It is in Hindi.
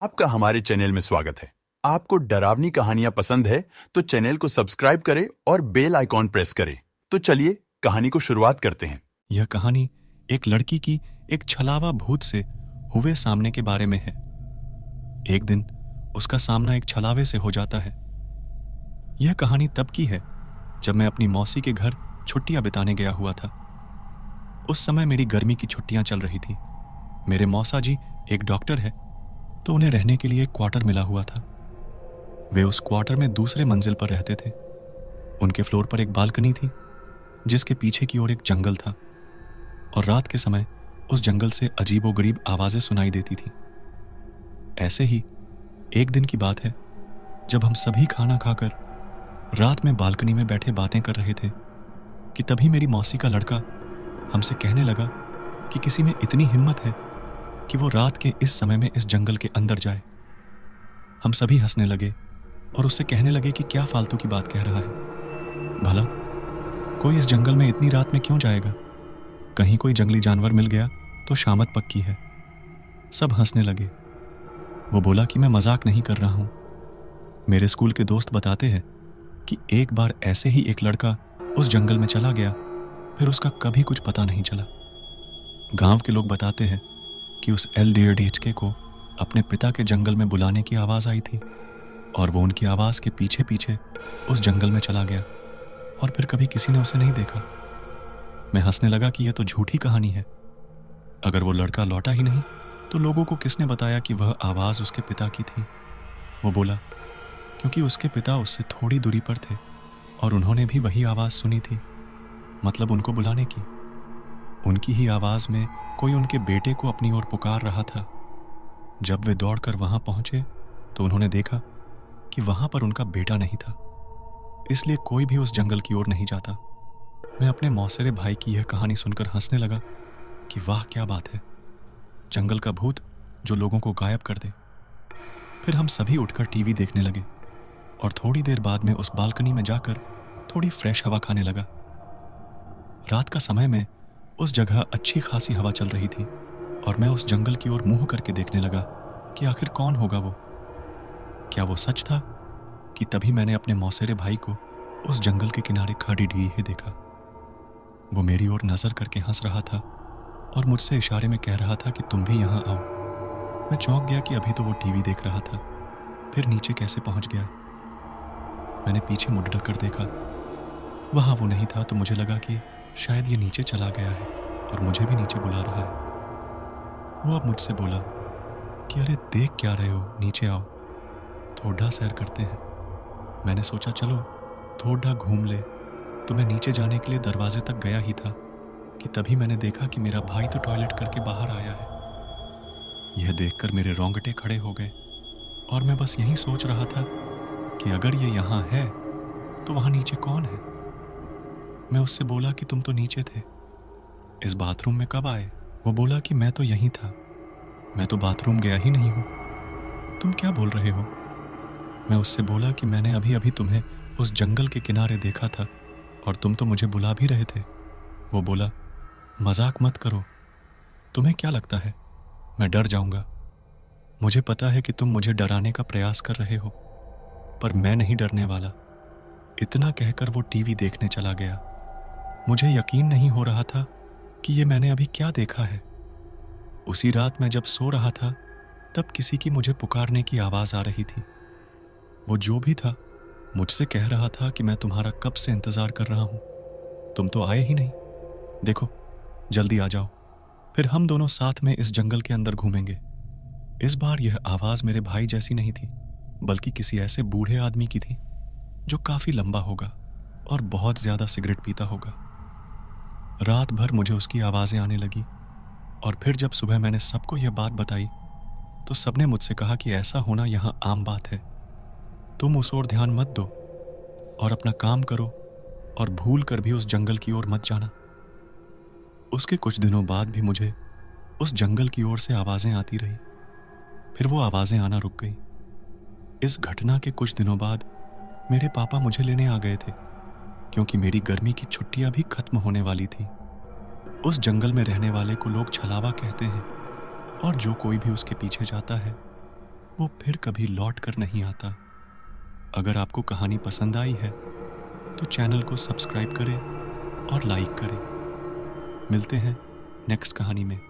आपका हमारे चैनल में स्वागत है। आपको डरावनी कहानियां पसंद है तो चैनल को सब्सक्राइब करें और बेल आइकॉन प्रेस करें। तो चलिए कहानी को शुरुआत करते हैं। यह कहानी एक लड़की की एक छलावा भूत से हुए सामने के बारे में है। एक दिन उसका सामना एक छलावे से हो जाता है। यह कहानी तब की है जब मैं अपनी मौसी के घर छुट्टियां बिताने गया हुआ था। उस समय मेरी गर्मी की छुट्टियां चल रही थी। मेरे मौसा जी एक डॉक्टर है, तो उन्हें रहने के लिए एक क्वार्टर मिला हुआ था। वे उस क्वार्टर में दूसरे मंजिल पर रहते थे। उनके फ्लोर पर एक बालकनी थी जिसके पीछे की ओर एक जंगल था, और रात के समय उस जंगल से अजीबोगरीब आवाजें सुनाई देती थी। ऐसे ही एक दिन की बात है जब हम सभी खाना खाकर रात में बालकनी में बैठे बातें कर रहे थे कि तभी मेरी मौसी का लड़का हमसे कहने लगा कि किसी में इतनी हिम्मत है कि वो रात के इस समय में इस जंगल के अंदर जाए। हम सभी हंसने लगे और उससे कहने लगे कि क्या फालतू की बात कह रहा है, भला कोई इस जंगल में इतनी रात में क्यों जाएगा? कहीं कोई जंगली जानवर मिल गया तो शामत पक्की है। सब हंसने लगे। वो बोला कि मैं मजाक नहीं कर रहा हूं। मेरे स्कूल के दोस्त बताते हैं कि एक बार ऐसे ही एक लड़का उस जंगल में चला गया, फिर उसका कभी कुछ पता नहीं चला। गांव के लोग बताते हैं कि उस LDHK को अपने पिता के जंगल में बुलाने की आवाज आई थी, और वो उनकी आवाज के पीछे पीछे उस जंगल में चला गया, और फिर कभी किसी ने उसे नहीं देखा। मैं हंसने लगा कि यह तो झूठी कहानी है। अगर वो लड़का लौटा ही नहीं तो लोगों को किसने बताया कि वह आवाज उसके पिता की थी? वो बोला क्योंकि उसके पिता उससे थोड़ी दूरी पर थे और उन्होंने भी वही आवाज सुनी थी, मतलब उनको बुलाने की। उनकी ही आवाज में कोई उनके बेटे को अपनी ओर पुकार रहा था। जब वे दौड़कर वहां पहुंचे तो उन्होंने देखा कि वहां पर उनका बेटा नहीं था, इसलिए कोई भी उस जंगल की ओर नहीं जाता। मैं अपने मौसेरे भाई की यह कहानी सुनकर हंसने लगा कि वाह क्या बात है, जंगल का भूत जो लोगों को गायब कर दे। फिर हम सभी उठकर टीवी देखने लगे, और थोड़ी देर बाद में उस बालकनी में जाकर थोड़ी फ्रेश हवा खाने लगा। रात का समय में उस जगह अच्छी खासी हवा चल रही थी, और मैं उस जंगल की ओर मुंह करके देखने लगा कि आखिर कौन होगा वो। क्या वो सच था कि तभी मैंने अपने मौसेरे भाई को उस जंगल के किनारे खड़ी डीहे देखा। वो मेरी ओर नजर करके हंस रहा था और मुझसे इशारे में कह रहा था कि तुम भी यहाँ आओ। मैं चौंक गया कि अभी तो वो टीवी देख रहा था, फिर नीचे कैसे पहुंच गया। मैंने पीछे मुड़ कर देखा, वहां वो नहीं था, तो मुझे लगा कि शायद ये नीचे चला गया है और मुझे भी नीचे बुला रहा है। वो अब मुझसे बोला कि अरे देख क्या रहे हो, नीचे आओ, थोड़ा सैर करते हैं। मैंने सोचा चलो थोड़ा घूम ले, तो मैं नीचे जाने के लिए दरवाजे तक गया ही था कि तभी मैंने देखा कि मेरा भाई तो टॉयलेट करके बाहर आया है। यह देखकर मेरे रोंगटे खड़े हो गए, और मैं बस यही सोच रहा था कि अगर ये यहाँ है तो वहाँ नीचे कौन है। मैं उससे बोला कि तुम तो नीचे थे, इस बाथरूम में कब आए? वो बोला कि मैं तो यहीं था, मैं तो बाथरूम गया ही नहीं हूँ। तुम क्या बोल रहे हो? मैं उससे बोला कि मैंने अभी अभी तुम्हें उस जंगल के किनारे देखा था और तुम तो मुझे बुला भी रहे थे। वो बोला मजाक मत करो, तुम्हें क्या लगता है मैं डर जाऊंगा? मुझे पता है कि तुम मुझे डराने का प्रयास कर रहे हो, पर मैं नहीं डरने वाला। इतना कहकर वो टीवी देखने चला गया। मुझे यकीन नहीं हो रहा था कि ये मैंने अभी क्या देखा है। उसी रात मैं जब सो रहा था तब किसी की मुझे पुकारने की आवाज आ रही थी। वो जो भी था मुझसे कह रहा था कि मैं तुम्हारा कब से इंतजार कर रहा हूं, तुम तो आए ही नहीं, देखो जल्दी आ जाओ, फिर हम दोनों साथ में इस जंगल के अंदर घूमेंगे। इस बार यह आवाज मेरे भाई जैसी नहीं थी, बल्कि किसी ऐसे बूढ़े आदमी की थी जो काफी लंबा होगा और बहुत ज्यादा सिगरेट पीता होगा। रात भर मुझे उसकी आवाजें आने लगी, और फिर जब सुबह मैंने सबको यह बात बताई तो सबने मुझसे कहा कि ऐसा होना यहाँ आम बात है, तुम उस ओर ध्यान मत दो और अपना काम करो, और भूल कर भी उस जंगल की ओर मत जाना। उसके कुछ दिनों बाद भी मुझे उस जंगल की ओर से आवाजें आती रही, फिर वो आवाजें आना रुक गई। इस घटना के कुछ दिनों बाद मेरे पापा मुझे लेने आ गए थे, क्योंकि मेरी गर्मी की छुट्टियां भी खत्म होने वाली थी। उस जंगल में रहने वाले को लोग छलावा कहते हैं, और जो कोई भी उसके पीछे जाता है वो फिर कभी लौट कर नहीं आता। अगर आपको कहानी पसंद आई है तो चैनल को सब्सक्राइब करें और लाइक करें। मिलते हैं नेक्स्ट कहानी में।